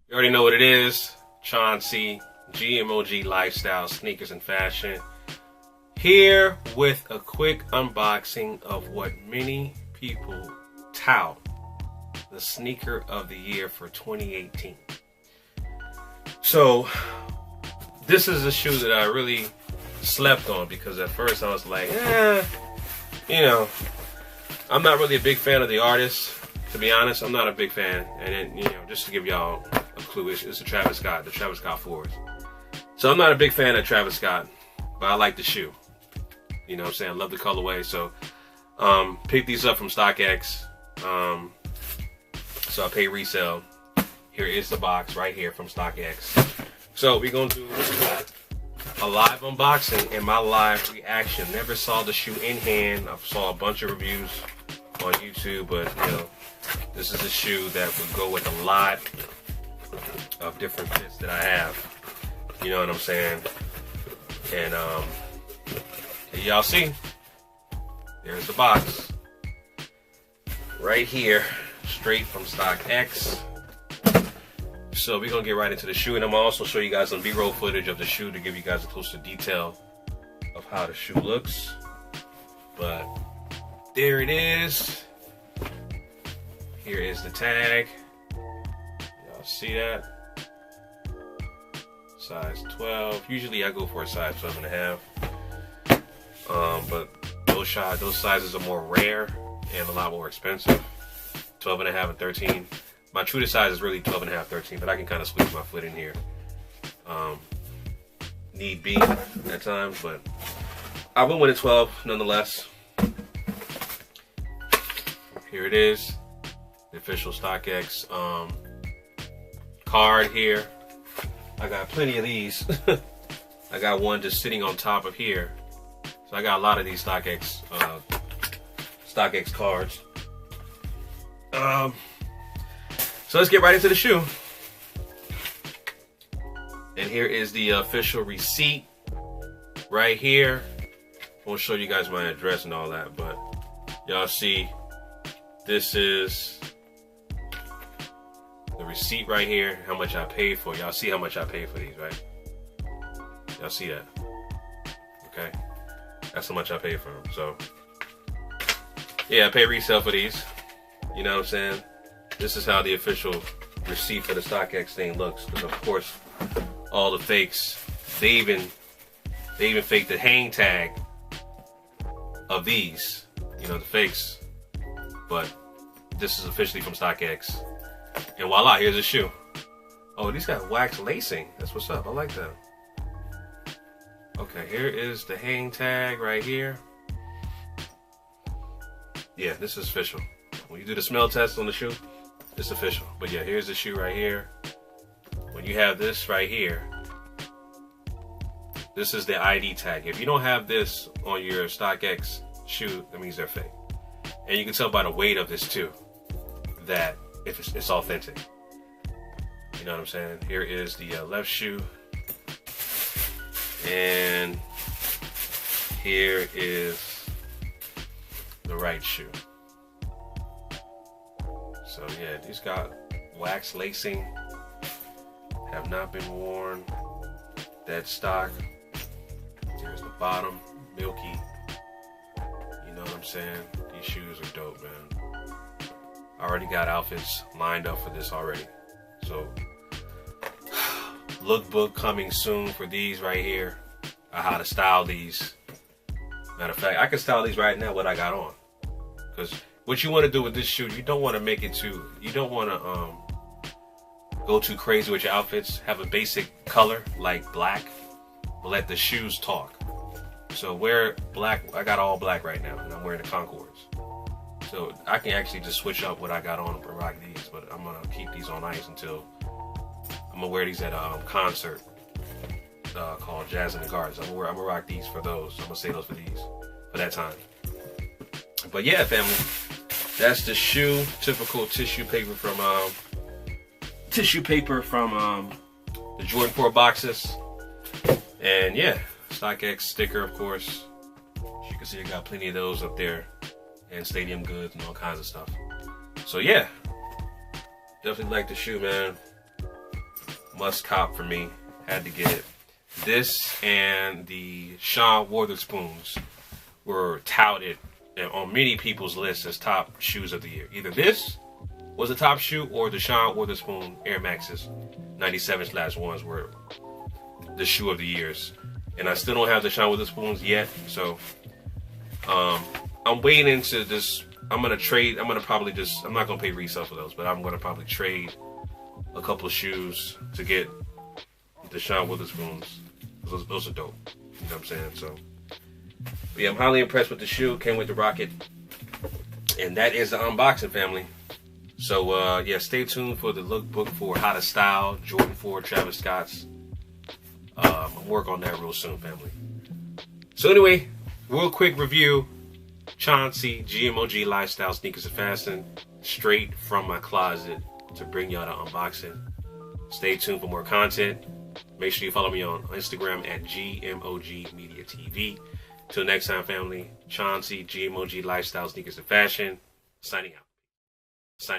You already know what it is. Chauncey, GMOG Lifestyle, Sneakers and Fashion. Here with a quick unboxing of what many people tout the sneaker of the year for 2018. So, this is a shoe that I really slept on because at first I was like, I'm not really a big fan of the artist. To be honest, I'm not a big fan. And then, just to give y'all a clue, it's the Travis Scott 4s. So I'm not a big fan of Travis Scott, but I like the shoe. You know what I'm saying? I love the colorway. So picked these up from StockX. So I pay resale. Here is the box right here from StockX. So we're going to do a live unboxing and my live reaction. Never saw the shoe in hand. I saw a bunch of reviews on YouTube, but this is a shoe that would go with a lot of different fits that I have. You know what I'm saying? And y'all see, there's the box right here, straight from StockX. So we're gonna get right into the shoe, and I'm gonna also show you guys some B-roll footage of the shoe to give you guys a closer detail of how the shoe looks. But there it is. Here is the tag. Y'all see that? Size 12. Usually I go for a size 12.5. But those sizes are more rare and a lot more expensive. 12.5 and 13. My true to size is really 12.5, 13, but I can kind of squeeze my foot in here. Need be at times, but I went with a 12 nonetheless. Here it is. The official StockX card here. I got plenty of these. I got one just sitting on top of here. So I got a lot of these StockX cards. So let's get right into the shoe. And here is the official receipt right here. I won't show you guys my address and all that, but y'all see this is the receipt right here, how much I paid for. Y'all see how much I paid for these, right? Y'all see that? Okay. That's how much I paid for them. So, yeah, I pay resale for these. You know what I'm saying? This is how the official receipt for the StockX thing looks. Because, of course, all the fakes, they even faked the hang tag of these. The fakes. But this is officially from StockX. And voila, here's a shoe. Oh, these got wax lacing. That's what's up. I like that. Okay, here is the hang tag right here. Yeah, this is official. When you do the smell test on the shoe, it's official. But yeah, here's the shoe right here. When you have this right here, this is the ID tag. If you don't have this on your StockX shoe, that means they're fake. And you can tell by the weight of this too, that if it's authentic. You know what I'm saying? Here is the left shoe. And here is the right shoe. So yeah, these got wax lacing, have not been worn, dead stock. Here's the bottom, milky. You know what I'm saying? These shoes are dope, man. I already got outfits lined up for this already. So, lookbook coming soon for these right here. How to style these. Matter of fact, I can style these right now what I got on. Because what you want to do with this shoe, you don't want to make it too, you don't want to go too crazy with your outfits. Have a basic color like black, but let the shoes talk. So wear black. I got all black right now, and I'm wearing the Concords. So I can actually just switch up what I got on and rock these, but I'm gonna keep these on ice until I'm gonna wear these at a concert called Jazz in the Gardens. I'm gonna rock these for those. I'm gonna save those for that time. But yeah, family, that's the shoe. Typical tissue paper from the Jordan 4 boxes. And yeah, StockX sticker, of course. As you can see, I got plenty of those up there, and stadium goods and all kinds of stuff. So yeah, definitely like the shoe, man. Must cop for me. Had to get it. This and the Sean Wotherspoons were touted on many people's lists as top shoes of the year. Either this was a top shoe or the Sean Wotherspoon Air Maxes 97/1s were the shoe of the years. And I still don't have the Sean Wotherspoons yet, so I'm waiting to just, I'm not gonna pay resale for those, but I'm gonna probably trade a couple of shoes to get the Sean Wotherspoons. Those are dope. You know what I'm saying? So, but yeah, I'm highly impressed with the shoe. Can't wait to rock it. And that is the unboxing, family. So yeah, stay tuned for the lookbook for How to Style Jordan 4 Travis Scott's. I'll work on that real soon, family. So anyway, real quick review. Chauncey GMOG Lifestyle Sneakers and Fashion, straight from my closet to bring y'all the unboxing. Stay tuned for more content. Make sure you follow me on Instagram at GMOG Media TV. Till next time, family. Chauncey GMOG Lifestyle Sneakers and Fashion, signing out.